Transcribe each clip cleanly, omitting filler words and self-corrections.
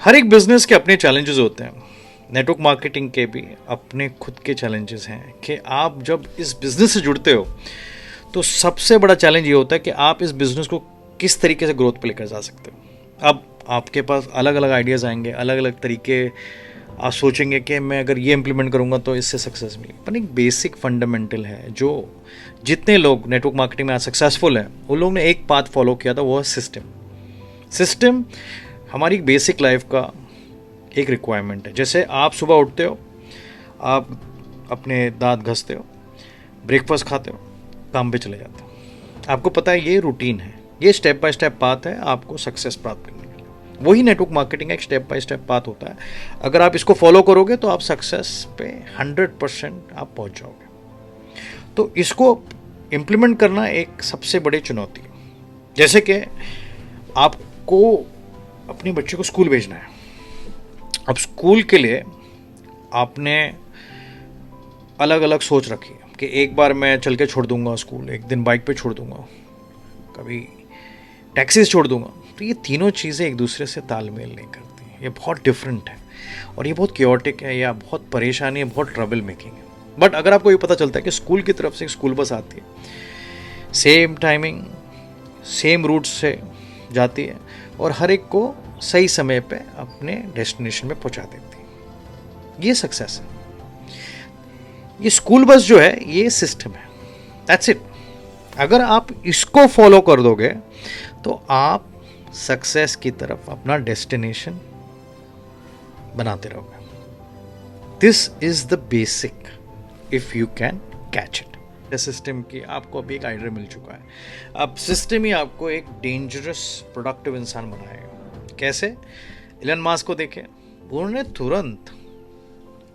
हर एक बिजनेस के अपने चैलेंजेस होते हैं। नेटवर्क मार्केटिंग के भी अपने खुद के चैलेंजेस हैं कि आप जब इस बिजनेस से जुड़ते हो तो सबसे बड़ा चैलेंज ये होता है कि आप इस बिजनेस को किस तरीके से ग्रोथ पे लेकर जा सकते हो। अब आपके पास अलग अलग आइडियाज़ आएंगे, अलग अलग तरीके। आप सोचेंगे कि मैं अगर ये इम्प्लीमेंट करूँगा तो इससे सक्सेस मिलेगी, पर एक बेसिक फंडामेंटल है जो जितने लोग नेटवर्क मार्केटिंग में आज सक्सेसफुल हैं उन लोगों ने एक पाथ फॉलो किया था, वो है सिस्टम। सिस्टम हमारी बेसिक लाइफ का एक रिक्वायरमेंट है। जैसे आप सुबह उठते हो, आप अपने दांत घसते हो, ब्रेकफास्ट खाते हो, काम पे चले जाते हो। आपको पता है ये रूटीन है, ये स्टेप बाय स्टेप पाथ है आपको सक्सेस प्राप्त करने के लिए। वही नेटवर्क मार्केटिंग का एक स्टेप बाय स्टेप पाथ होता है। अगर आप इसको फॉलो करोगे तो आप सक्सेस पे 100% आप पहुंच जाओगे। तो इसको इम्प्लीमेंट करना एक सबसे बड़ी चुनौती है। जैसे कि आपको अपने बच्चे को स्कूल भेजना है। अब स्कूल के लिए आपने अलग अलग सोच रखी है कि एक बार मैं चल के छोड़ दूंगा स्कूल, एक दिन बाइक पे छोड़ दूंगा, कभी टैक्सी से छोड़ दूंगा। तो ये तीनों चीज़ें एक दूसरे से तालमेल नहीं करती। ये बहुत डिफरेंट है और ये बहुत क्योटिक है, या बहुत परेशानी है, बहुत ट्रबल मेकिंग है। बट अगर आपको ये पता चलता है कि स्कूल की तरफ से एक स्कूल बस आती है, सेम टाइमिंग, सेम रूट से जाती है और हर एक को सही समय पे अपने डेस्टिनेशन में पहुंचा देती है, ये सक्सेस है। ये स्कूल बस जो है ये सिस्टम है, दैट्स इट। अगर आप इसको फॉलो कर दोगे तो आप सक्सेस की तरफ अपना डेस्टिनेशन बनाते रहोगे। This is the basic if you can catch it. System की आपको अभी एक आइडिया मिल चुका है। अब सिस्टम ही आपको एक डेंजरस प्रोडक्टिव इंसान बनाएगा। कैसे? इलन मास्क को देखें, उन्होंने तुरंत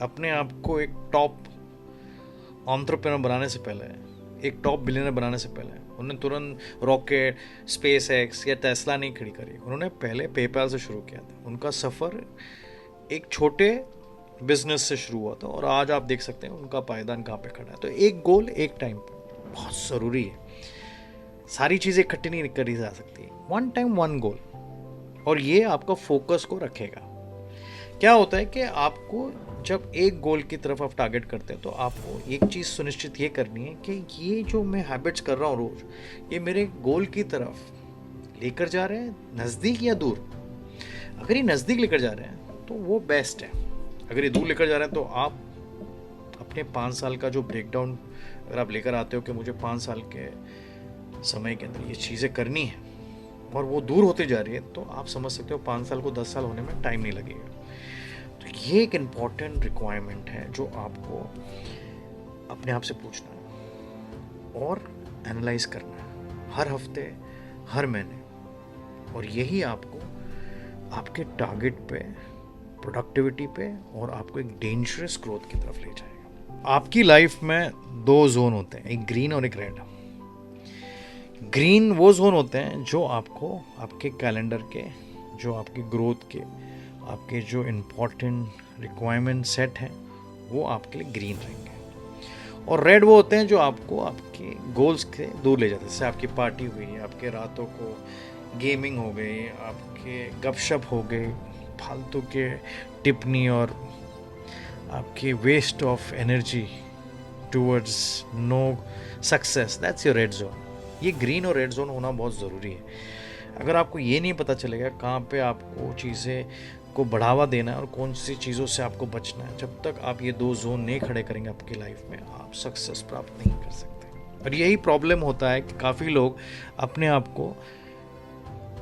अपने आप को एक टॉप एंटरप्रेन्योर बनाने से पहले, एक टॉप बिलियनर बनाने से पहले उन्होंने तुरंत रॉकेट, स्पेस एक्स या टेस्ला नहीं खड़ी करी। उन्होंने पहले पेपैल से शुरू किया था। उनका सफ़र एक छोटे बिजनेस से शुरू हुआ था और आज आप देख सकते हैं उनका पायदान कहाँ पे खड़ा है। तो एक गोल एक टाइम पे बहुत ज़रूरी है। सारी चीज़ें इकट्ठी नहीं करी जा सकती, वन टाइम वन गोल, और ये आपका फोकस को रखेगा। क्या होता है कि आपको जब एक गोल की तरफ आप टारगेट करते हैं तो आपको एक चीज़ सुनिश्चित ये करनी है कि ये जो मैं हैबिट्स कर रहा हूँ रोज़, ये मेरे गोल की तरफ लेकर जा रहे हैं, नज़दीक या दूर। अगर ये नज़दीक लेकर जा रहे हैं तो वो बेस्ट है। अगर ये दूर लेकर जा रहे हैं तो आप अपने 5 साल का जो ब्रेकडाउन अगर आप लेकर आते हो कि मुझे 5 साल के समय के अंदर ये चीज़ें करनी है और वो दूर होती जा रही है, तो आप समझ सकते हो 5 साल को 10 साल होने में टाइम नहीं लगेगा। तो ये एक इम्पॉर्टेंट रिक्वायरमेंट है जो आपको अपने आप से पूछना है और एनालाइज करना है हर हफ्ते, हर महीने, और यही आपको आपके टारगेट पे, प्रोडक्टिविटी पे और आपको एक डेंजरस ग्रोथ की तरफ ले जाएगा। आपकी लाइफ में 2 जोन होते हैं, एक ग्रीन और एक रेड। ग्रीन वो जोन होते हैं जो आपको आपके कैलेंडर के, जो आपकी ग्रोथ के, आपके जो इम्पोर्टेंट रिक्वायरमेंट सेट हैं वो आपके लिए ग्रीन रहेंगे। और रेड वो होते हैं जो आपको आपके गोल्स के दूर ले जाते हैं। जैसे आपकी पार्टी हुई, आपके रातों को गेमिंग हो गई, आपके गपशप हो गए, फालतू के टिप्पणी और आपके waste of energy towards no success, that's your red zone. ये ग्रीन और रेड जोन होना बहुत ज़रूरी है। अगर आपको ये नहीं पता चलेगा कहाँ पे आपको चीज़ें को बढ़ावा देना है और कौन सी चीज़ों से आपको बचना है, जब तक आप ये 2 जोन नहीं खड़े करेंगे आपकी लाइफ में, आप सक्सेस प्राप्त नहीं कर सकते। और यही प्रॉब्लम होता है कि काफ़ी लोग अपने आप को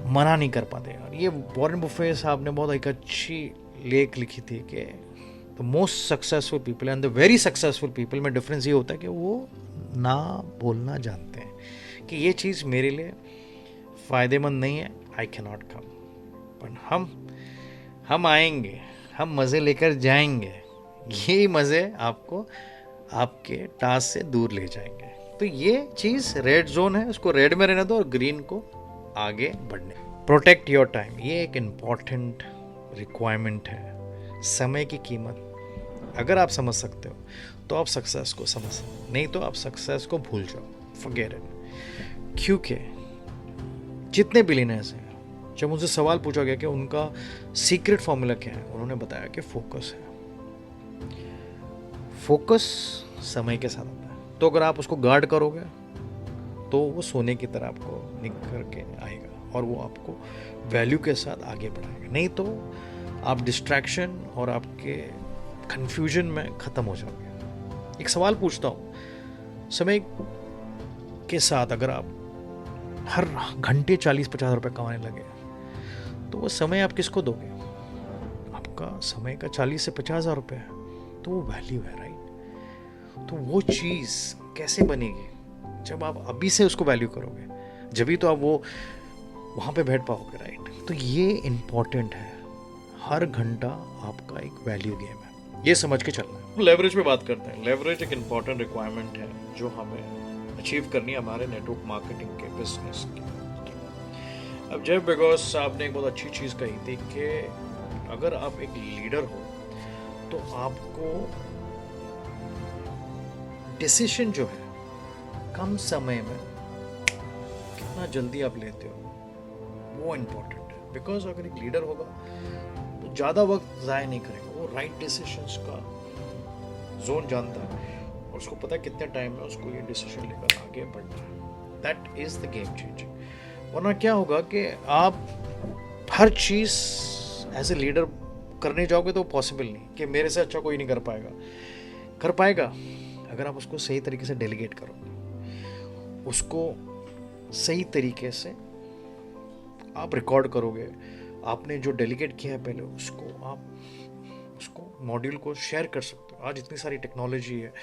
मना नहीं कर पाते। और ये वॉरेन बुफे साहब ने बहुत एक अच्छी लेख लिखी थी कि the most successful people and the very successful people में डिफरेंस ये होता है कि वो ना बोलना जानते हैं कि ये चीज़ मेरे लिए फ़ायदेमंद नहीं है, आई कैन नॉट कम। पर हम आएंगे, हम मज़े लेकर जाएंगे, यही मज़े आपको आपके टास्क से दूर ले जाएंगे। तो ये चीज़ रेड जोन है, उसको रेड में रहने दो और ग्रीन को आगे बढ़ने। प्रोटेक्ट योर टाइम, ये एक इम्पॉर्टेंट रिक्वायरमेंट है। समय की कीमत अगर आप समझ सकते हो तो आप सक्सेस को समझ सकते, नहीं तो आप सक्सेस को भूल जाओ, फॉरगेट इट। क्योंकि जितने बिलियनर्स हैं जब उनसे सवाल पूछा गया कि उनका सीक्रेट फॉर्मूला क्या है, उन्होंने बताया कि फोकस है। फोकस समय के साथ आता है, तो अगर आप उसको गार्ड करोगे तो वो सोने की तरह आपको निखर के आएगा और वो आपको वैल्यू के साथ आगे बढ़ाएगा। नहीं तो आप डिस्ट्रैक्शन और आपके कंफ्यूजन में ख़त्म हो जाओगे। एक सवाल पूछता हूँ, समय के साथ अगर आप हर घंटे 40-50 रुपए कमाने लगे तो वो समय आप किसको दोगे? आपका समय का 40 से 50,000 रुपये है, तो वो वैल्यू है, राइट? तो वो चीज़ कैसे बनेगी? जब आप अभी से उसको वैल्यू करोगे, जब तो आप वो वहाँ पे बैठ पाओगे, राइट? तो ये इम्पॉर्टेंट है, हर घंटा आपका एक वैल्यू गेम है, ये समझ के चलना है। लेवरेज पे बात करते हैं। लेवरेज एक इम्पॉर्टेंट रिक्वायरमेंट है जो हमें अचीव करनी है हमारे नेटवर्क मार्केटिंग के बिजनेस की। अब जब बिकॉज आपने एक बहुत अच्छी चीज़ कही थी कि अगर आप एक लीडर हो तो आपको डिसीजन जो है कम समय में कितना जल्दी आप लेते हो वो इम्पोर्टेंट है। बिकॉज अगर एक लीडर होगा तो ज़्यादा वक्त ज़ाया नहीं करेगा, वो राइट डिसीजंस का जोन जानता है और उसको पता है कितने टाइम में उसको ये डिसीजन लेकर आगे बढ़ना है। That is the game changing. वरना क्या होगा कि आप हर चीज़ एज ए लीडर करने जाओगे तो पॉसिबल नहीं कि मेरे से अच्छा कोई नहीं कर पाएगा। कर पाएगा अगर आप उसको सही तरीके से डेलीगेट करोगे, उसको सही तरीके से आप रिकॉर्ड करोगे। आपने जो डेलीगेट किया है पहले उसको आप उसको मॉड्यूल को शेयर कर सकते हो। आज इतनी सारी टेक्नोलॉजी है,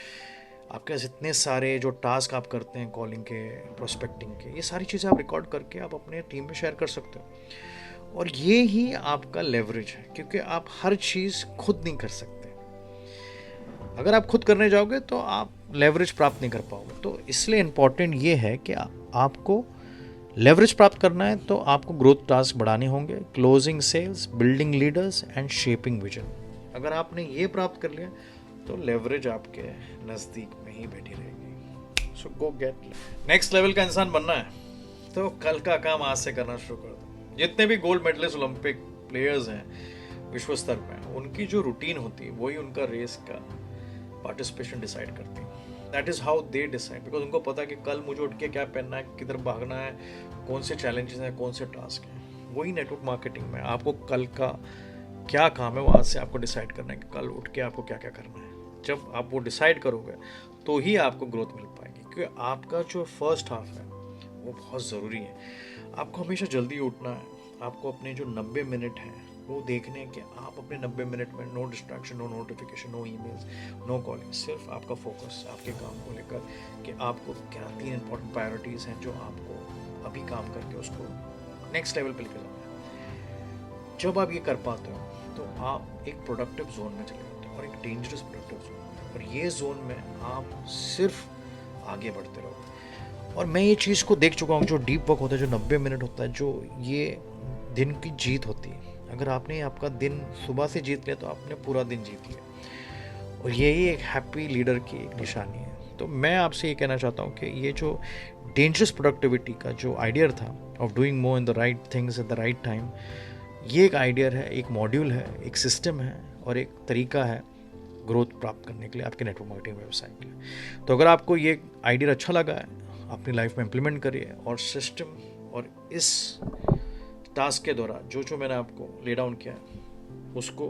आपके पास इतने सारे जो टास्क आप करते हैं कॉलिंग के, प्रोस्पेक्टिंग के, ये सारी चीज़ें आप रिकॉर्ड करके आप अपने टीम में शेयर कर सकते हो। और ये ही आपका लेवरेज है, क्योंकि आप हर चीज़ खुद नहीं कर सकते। अगर आप खुद करने जाओगे तो आप लेवरेज प्राप्त नहीं कर पाओगे। तो इसलिए इम्पॉर्टेंट ये है कि आपको लेवरेज प्राप्त करना है तो आपको ग्रोथ टास्क बढ़ाने होंगे, closing sales, building leaders and shaping vision. अगर आपने ये प्राप्त कर लिया तो लेवरेज आपके नज़दीक में ही बैठी रहेगी। सो गो गेट। नेक्स्ट लेवल का इंसान बनना है तो कल का काम आज से करना शुरू कर दो। जितने भी गोल्ड मेडलिस्ट ओलंपिक प्लेयर्स हैं विश्व स्तर पे, उनकी जो रूटीन होती है वही उनका रेस का पार्टिसिपेशन डिसाइड करती है। That is how they decide, because उनको पता है कि कल मुझे उठ के क्या पहनना है, किधर भागना है, कौन से चैलेंजेस हैं, कौन से टास्क हैं। वही नेटवर्क मार्केटिंग में आपको कल का क्या काम है वो आज से आपको डिसाइड करना है कि कल उठ के आपको क्या क्या करना है। जब आप वो डिसाइड करोगे तो ही आपको ग्रोथ मिल पाएगी, क्योंकि आपका जो फर्स्ट हाफ है वो बहुत ज़रूरी है। आपको हमेशा जल्दी उठना है। आपको अपने जो 90 मिनट हैं वो देखने कि आप अपने 90 मिनट में no distraction, no notification, no emails, no calling, सिर्फ आपका फोकस आपके काम को लेकर कि आपको क्या 3 इंपॉर्टेंट प्रायोरिटीज़ हैं जो आपको अभी काम करके उसको नेक्स्ट लेवल पे लेकर जाना है। जब आप ये कर पाते हो तो आप एक प्रोडक्टिव जोन में चले जाते हो और एक डेंजरस प्रोडक्टिव जोन, और ये जोन में आप सिर्फ आगे बढ़ते रहो। और मैं ये चीज़ को देख चुका हूँ, जो डीप वर्क होता है, जो 90 मिनट होता है, जो ये दिन की जीत होती है। अगर आपने आपका दिन सुबह से जीत लिया तो आपने पूरा दिन जीत लिया, और यही एक हैप्पी लीडर की एक निशानी है। तो मैं आपसे ये कहना चाहता हूँ कि ये जो डेंजरस प्रोडक्टिविटी का जो आइडिया था of doing more in the right things at the right time, ये एक आइडिया है, एक मॉड्यूल है, एक सिस्टम है और एक तरीका है ग्रोथ प्राप्त करने के लिए आपके नेटवर्क मार्केटिंग व्यवसाय के लिए। तो अगर आपको ये आइडिया अच्छा लगा है, अपनी लाइफ में इम्प्लीमेंट करिए और सिस्टम और इस टास्क के द्वारा जो जो मैंने आपको ले डाउन किया है उसको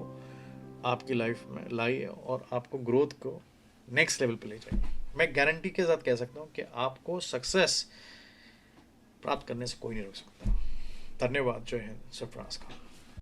आपकी लाइफ में लाइए और आपको ग्रोथ को नेक्स्ट लेवल पे ले जाइए। मैं गारंटी के साथ कह सकता हूँ कि आपको सक्सेस प्राप्त करने से कोई नहीं रोक सकता। धन्यवाद। जय हिंद। सरफराज खान।